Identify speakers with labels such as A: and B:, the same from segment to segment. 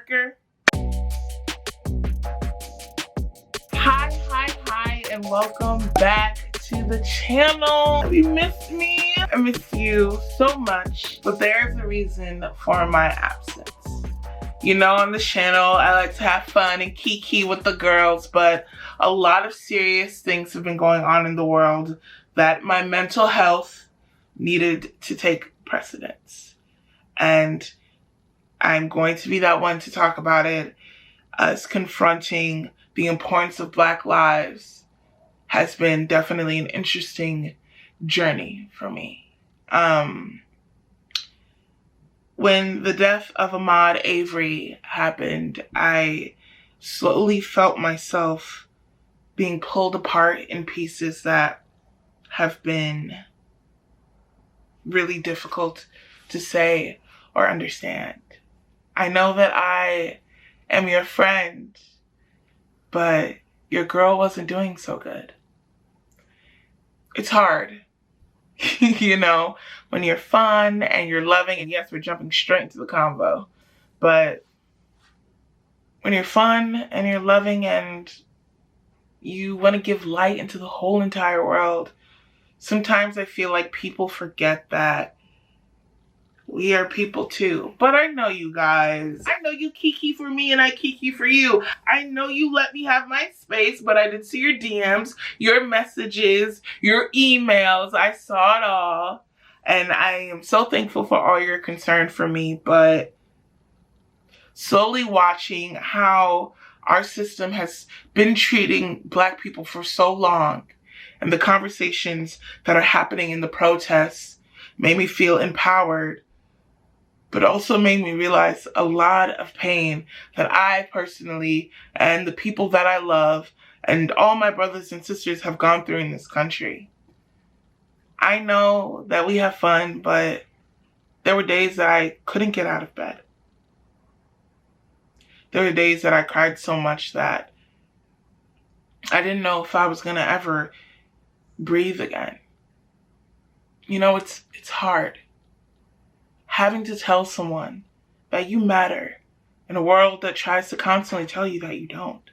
A: Parker. Hi, and welcome back to the channel. Have you missed me? I miss you so much, but there's a reason for my absence. You know, on the channel, I like to have fun and kiki with the girls, but a lot of serious things have been going on in the world that my mental health needed to take precedence. And I'm going to be that one to talk about it, as confronting the importance of Black lives has been definitely an interesting journey for me. When the death of Ahmaud Avery happened, I slowly felt myself being pulled apart in pieces that have been really difficult to say or understand. I know that I am your friend, but your girl wasn't doing so good. It's hard. You know, when you're fun and you're loving, and yes, we're jumping straight into the convo, but when you're fun and you're loving and you want to give light into the whole entire world, sometimes I feel like people forget that we are people too. But I know you guys. I know you kiki for me and I kiki for you. I know you let me have my space, but I did see your DMs, your messages, your emails. I saw it all. And I am so thankful for all your concern for me. But slowly watching how our system has been treating Black people for so long, and the conversations that are happening in the protests made me feel empowered, but also made me realize a lot of pain that I personally and the people that I love and all my brothers and sisters have gone through in this country. I know that we have fun, but there were days that I couldn't get out of bed. There were days that I cried so much that I didn't know if I was gonna ever breathe again. You know, it's hard. Having to tell someone that you matter in a world that tries to constantly tell you that you don't.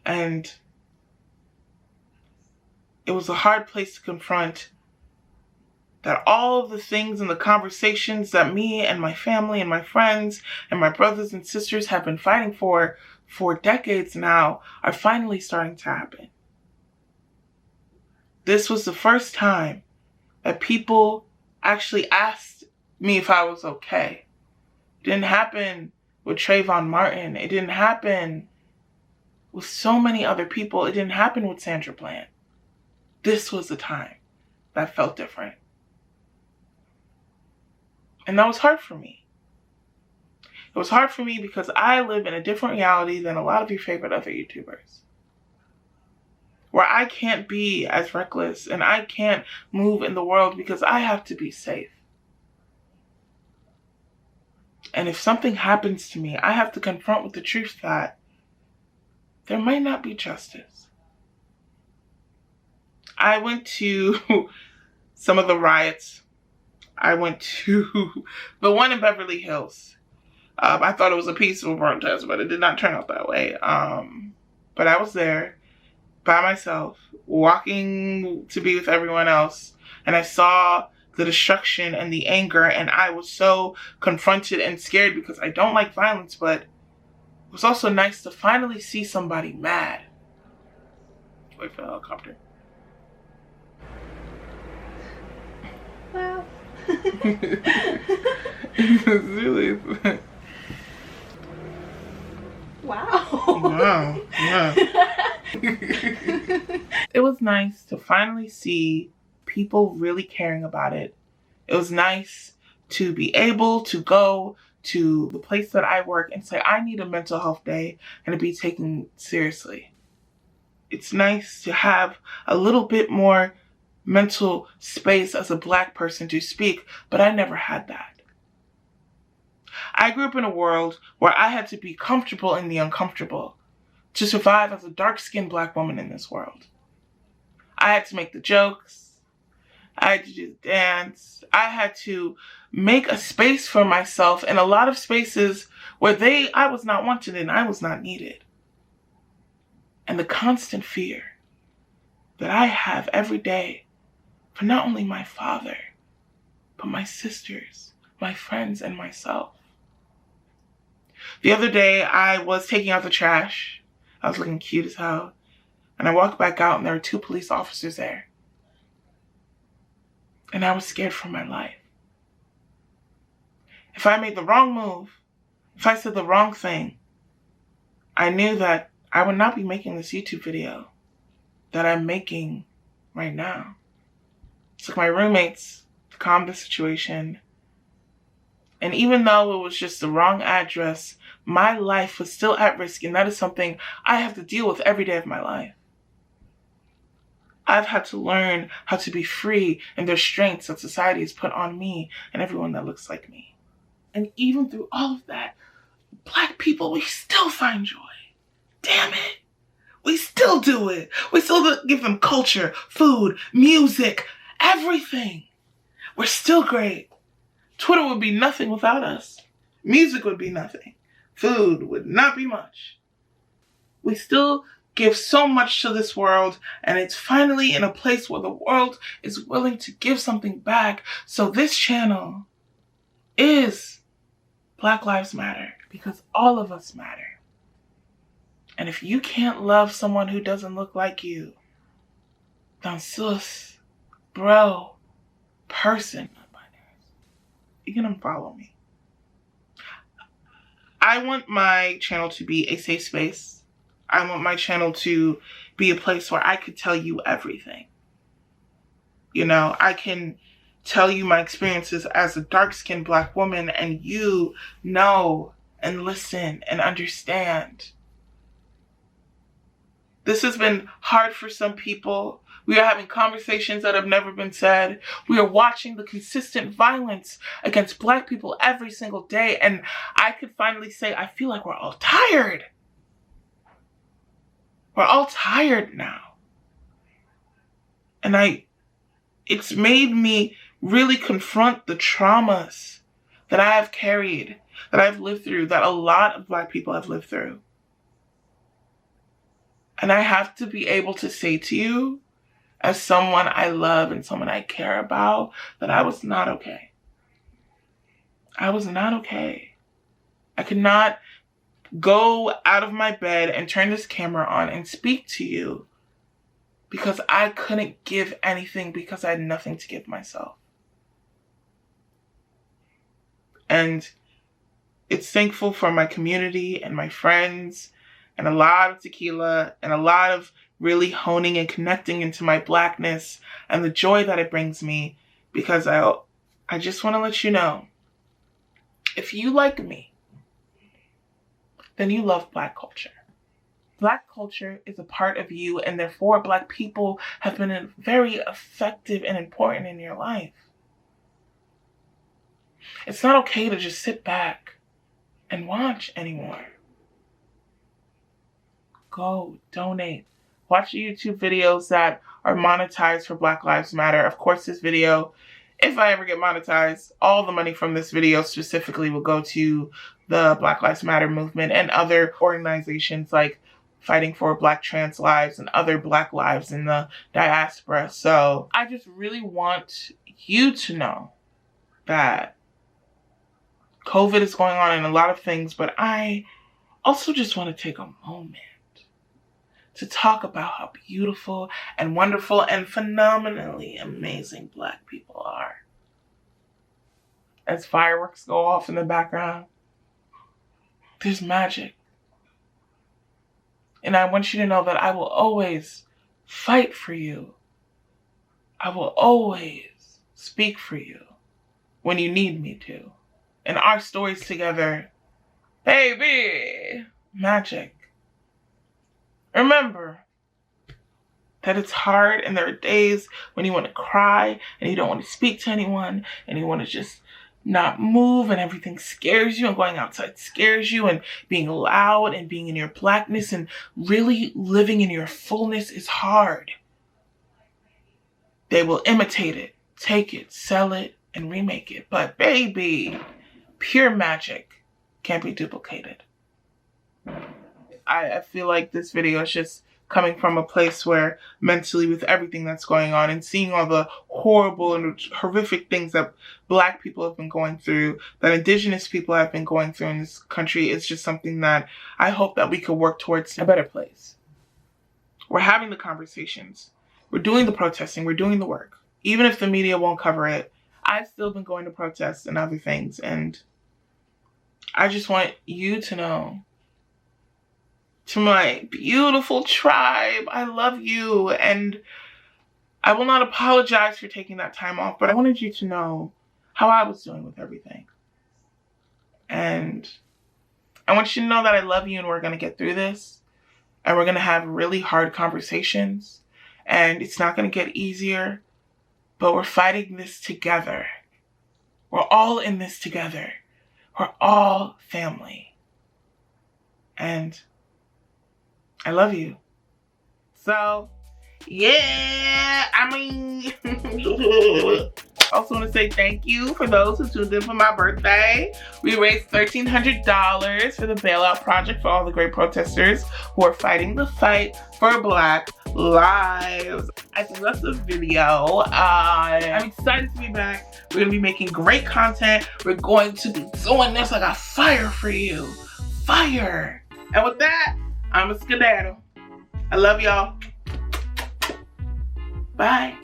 A: And it was a hard place to confront that all of the things and the conversations that me and my family and my friends and my brothers and sisters have been fighting for decades now are finally starting to happen. This was the first time that people actually asked me if I was okay. It didn't happen with Trayvon Martin. It didn't happen with so many other people. It didn't happen with Sandra Bland. This was the time that felt different. And that was hard for me. It was hard for me because I live in a different reality than a lot of your favorite other YouTubers, where I can't be as reckless and I can't move in the world because I have to be safe. And if something happens to me, I have to confront with the truth that there might not be justice. I went to some of the riots. I went to the one in Beverly Hills. I thought it was a peaceful protest, but it did not turn out that way. But I was there by myself, walking to be with everyone else, and I saw the destruction and the anger, and I was so confronted and scared because I don't like violence, but it was also nice to finally see somebody mad. Wait for the helicopter.
B: Wow.
A: Really?
B: Wow.
A: Wow. Yeah. It was nice to finally see people really caring about it. It was nice to be able to go to the place that I work and say, I need a mental health day, and to be taken seriously. It's nice to have a little bit more mental space as a Black person to speak, but I never had that. I grew up in a world where I had to be comfortable in the uncomfortable to survive as a dark-skinned Black woman in this world. I had to make the jokes. I had to just dance. I had to make a space for myself in a lot of spaces where I was not wanted and I was not needed. And the constant fear that I have every day for not only my father, but my sisters, my friends, and myself. The other day, I was taking out the trash. I was looking cute as hell. And I walked back out and there were 2 police officers there. And I was scared for my life. If I made the wrong move, if I said the wrong thing, I knew that I would not be making this YouTube video that I'm making right now. It took my roommates to calm the situation. And even though it was just the wrong address, my life was still at risk, and that is something I have to deal with every day of my life. I've had to learn how to be free in the restraints that society has put on me and everyone that looks like me. And even through all of that, Black people, we still find joy. Damn it. We still do it. We still give them culture, food, music, everything. We're still great. Twitter would be nothing without us. Music would be nothing. Food would not be much. We still give so much to this world, and it's finally in a place where the world is willing to give something back. So this channel is Black Lives Matter, because all of us matter. And if you can't love someone who doesn't look like you, then sus, bro, person, you can unfollow me. I want my channel to be a safe space. I want my channel to be a place where I could tell you everything. You know, I can tell you my experiences as a dark-skinned Black woman, and you know and listen and understand. This has been hard for some people. We are having conversations that have never been said. We are watching the consistent violence against Black people every single day. And I could finally say, I feel like we're all tired. We're all tired now. And it's made me really confront the traumas that I have carried, that I've lived through, that a lot of Black people have lived through. And I have to be able to say to you, as someone I love and someone I care about, that I was not okay. I was not okay. I could not go out of my bed and turn this camera on and speak to you because I couldn't give anything, because I had nothing to give myself. And it's thankful for my community and my friends and a lot of tequila and a lot of really honing and connecting into my Blackness and the joy that it brings me, because I just want to let you know, if you like me, then you love Black culture. Black culture is a part of you, and therefore Black people have been very effective and important in your life. It's not okay to just sit back and watch anymore. Go donate. Watch YouTube videos that are monetized for Black Lives Matter. Of course, this video, if I ever get monetized, all the money from this video specifically will go to the Black Lives Matter movement and other organizations like Fighting for Black Trans Lives and other Black lives in the diaspora. So I just really want you to know that COVID is going on in a lot of things, but I also just want to take a moment to talk about how beautiful and wonderful and phenomenally amazing Black people are. As fireworks go off in the background, there's magic. And I want you to know that I will always fight for you. I will always speak for you when you need me to. And our stories together, baby, magic. Remember that it's hard, and there are days when you want to cry and you don't want to speak to anyone and you want to just not move, and everything scares you, and going outside scares you, and being loud and being in your Blackness and really living in your fullness is hard. They will imitate it. take it, sell it, and remake it. But baby, pure magic can't be duplicated. I feel like this video is just coming from a place where mentally, with everything that's going on and seeing all the horrible and horrific things that Black people have been going through, that Indigenous people have been going through in this country, is just something that I hope that we could work towards a better place. We're having the conversations. We're doing the protesting. We're doing the work. Even if the media won't cover it, I've still been going to protests and other things. And I just want you to know, to my beautiful tribe, I love you, and I will not apologize for taking that time off, but I wanted you to know how I was doing with everything. And I want you to know that I love you, and we're going to get through this, and we're going to have really hard conversations, and it's not going to get easier, but we're fighting this together. We're all in this together. We're all family. And I love you. So, yeah, I mean, I also want to say thank you for those who tuned in for my birthday. We raised $1,300 for the Bailout Project for all the great protesters who are fighting the fight for Black lives. I think that's the video. I'm excited to be back. We're going to be making great content. We're going to be doing this like a fire for you. Fire. And with that, I'm a skedaddle. I love y'all. Bye.